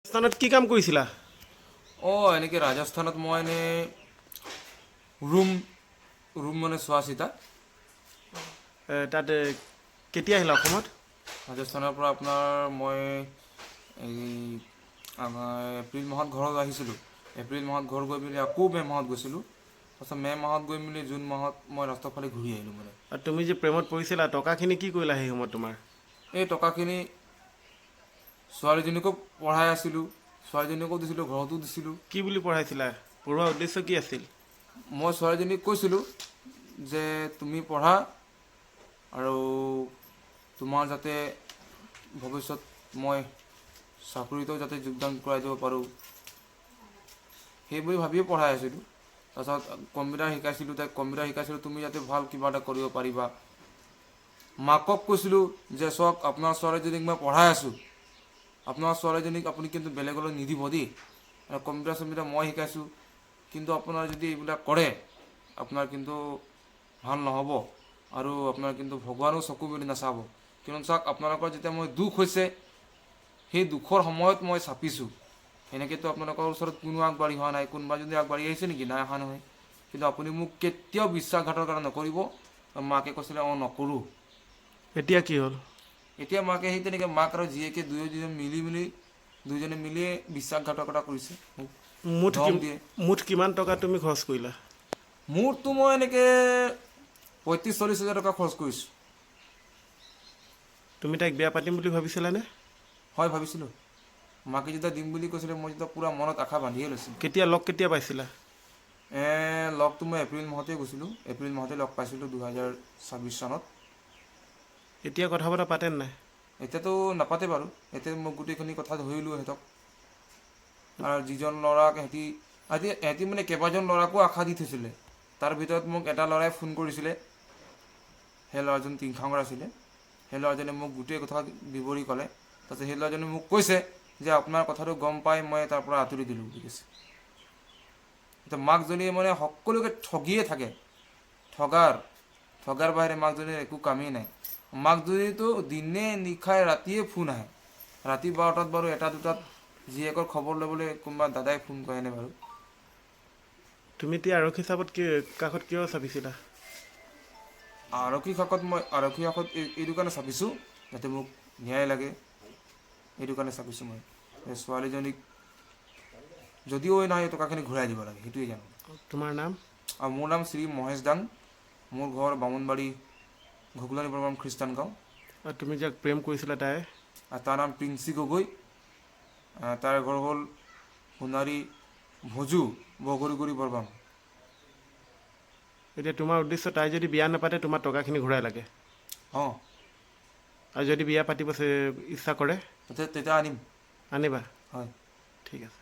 স্থানত কি কাম কৰিছিলা? এনেকৈ ৰাজস্থানত মই ৰুম মানে চোৱা চিতা। তাত কেতিয়া আহিলা অসমত? ৰাজস্থানৰ পৰা আপোনাৰ মই এই এপ্ৰিল মাহত ঘৰত আহিছিলোঁ। এপ্ৰিল মাহত ঘৰ গৈ মেলি আকৌ মে' মাহত গৈছিলোঁ। তাৰপিছত মে' মাহত গৈ মেলি জুন মাহত মই লাষ্টৰ ফালে ঘূৰি আহিলোঁ মানে। আৰু তুমি যে প্ৰেমত পৰিছিলা, টকাখিনি কি কৰিলা সেই সময়ত তোমাৰ? এই টকাখিনি ছোৱালীজনীকো পঢ়াই আছিলোঁ, ছোৱালীজনীকো দিছিলোঁ, ঘৰতো দিছিলোঁ। কি বুলি পঢ়াইছিলা? পঢ়োৱাৰ উদ্দেশ্য কি আছিল? মই ছোৱালীজনীক কৈছিলোঁ যে তুমি পঢ়া আৰু তোমাৰ যাতে ভৱিষ্যত মই চাকৰিতো যাতে যোগদান কৰাই দিব পাৰোঁ, সেইবুলি ভাবিয়ে পঢ়াই আছিলোঁ। তাৰপাছত কম্পিউটাৰ শিকাইছিলোঁ, তাইক কম্পিউটাৰ শিকাইছিলোঁ, তুমি যাতে ভাল কিবা এটা কৰিব পাৰিবা। মাকক কৈছিলোঁ যে চাওক, আপোনাৰ ছোৱালীজনীক মই পঢ়াই আছোঁ, আপোনাৰ ছোৱালীজনীক আপুনি কিন্তু বেলেগলৈ নিদিব দেই। কম্পিউটাৰ চম্পিউটাৰ মই শিকাইছোঁ, কিন্তু আপোনাৰ যদি এইবিলাক কৰে আপোনাৰ কিন্তু ভাল নহ'ব, আৰু আপোনাৰ কিন্তু ভগৱানেও চকু মেলি নাচাব। কিয়নো চাওক, আপোনালোকৰ যেতিয়া মই দুখ হৈছে, সেই দুখৰ সময়ত মই চাপিছোঁ। সেনেকৈতো আপোনালোকৰ ওচৰত কোনো আগবাঢ়ি অহা নাই। কোনোবা যদি আগবাঢ়ি আহিছে নেকি? নাই অহা নহয়। কিন্তু আপুনি মোক কেতিয়াও বিশ্বাসঘাতকতা নকৰিব। মাকে কৈছিলে নকৰোঁ। এতিয়া কি হ'ল? এতিয়া মাকে সেই তেনেকৈ মাক আৰু জীয়েকে দুয়োজনে মিলিয়ে বিশ্বাসঘাতকতা কৰিছে। মুঠ ধম দিয়ে। মুঠ কিমান টকা তুমি খৰচ কৰিলা? মুঠটো মই এনেকৈ ৩৫-৪০ হাজাৰ টকা খৰচ কৰিছোঁ। তুমি তাইক বিয়া পাতিম বুলি ভাবিছিলানে? হয়, ভাবিছিলোঁ। মাকে যেতিয়া দিম বুলি কৈছিলে, মই যেতিয়া পূৰা মনত আশা বান্ধিয়ে লৈছিলোঁ। কেতিয়া পাইছিলা? লগটো মই এপ্ৰিল মাহতেই গৈছিলোঁ। এপ্ৰিল মাহতে লগ পাইছিলোঁ 2026 চনত। এতিয়া কথা বতৰা পাতেনে নাই? এতিয়াতো নাপাতে বাৰু। এতিয়া মই গোটেইখিনি কথা ধৰিলোঁ সিহঁতক। আৰু যিজন ল'ৰাক সিহঁতি মানে কেইবাজন ল'ৰাকো আশা দি থৈছিলে। তাৰ ভিতৰত মোক এটা ল'ৰাই ফোন কৰিছিলে। সেই ল'ৰাজন টিংখাঙৰ আছিলে। সেই ল'ৰাজনে মোক গোটেই কথা বিৱৰি ক'লে। তাৰপিছত সেই ল'ৰাজনে মোক কৈছে যে আপোনাৰ কথাটো গম পাই মই তাৰ পৰা আঁতৰি দিলোঁ বুলি কৈছে। এতিয়া মাকজনীয়ে মানে সকলোকে ঠগিয়ে থাকে। ঠগাৰ বাহিৰে মাকজনীৰ একো কামেই নাই। মাকজনীতো দিনে নিশাই ৰাতিয়ে ফোন আহে। ৰাতি 12টাত বাৰু 1-2টাত জীয়েকৰ খবৰ ল'বলৈ কোনোবা দাদাই ফোন কৰেনে বাৰু? তুমি এতিয়া আৰক্ষী কাষত কিয় চাপিছিলা? আৰক্ষী কাষত এইটো কাৰণে চাপিছোঁ, যাতে মোক ন্যায় লাগে। এইটো কাৰণে চাপিছোঁ মই। ছোৱালীজনীক যদিও নাই, এই টকাখিনি ঘূৰাই দিব লাগে, সেইটোৱে জানো। তোমাৰ নাম? আৰু মোৰ নাম শ্ৰী মহেশ দাং। মোৰ ঘৰ বামুণবাৰী, ঘুগুলানি বৰগাম খ্ৰীষ্টান গাঁও। আৰু তুমি যাক প্ৰেম কৰিছিলা তাই? আৰু তাৰ নাম প্ৰিন্সি গগৈ। তাৰ ঘৰ হ'ল সোণাৰী ভোজু, বগৰীগুৰি বৰগাম। এতিয়া তোমাৰ উদ্দেশ্য, তাই যদি বিয়া নাপাতে তোমাৰ টকাখিনি ঘূৰাই লাগে? অঁ। আৰু যদি বিয়া পাতিব ইচ্ছা কৰে? তেতিয়া আনিম। আনিবা? হয়। ঠিক আছে।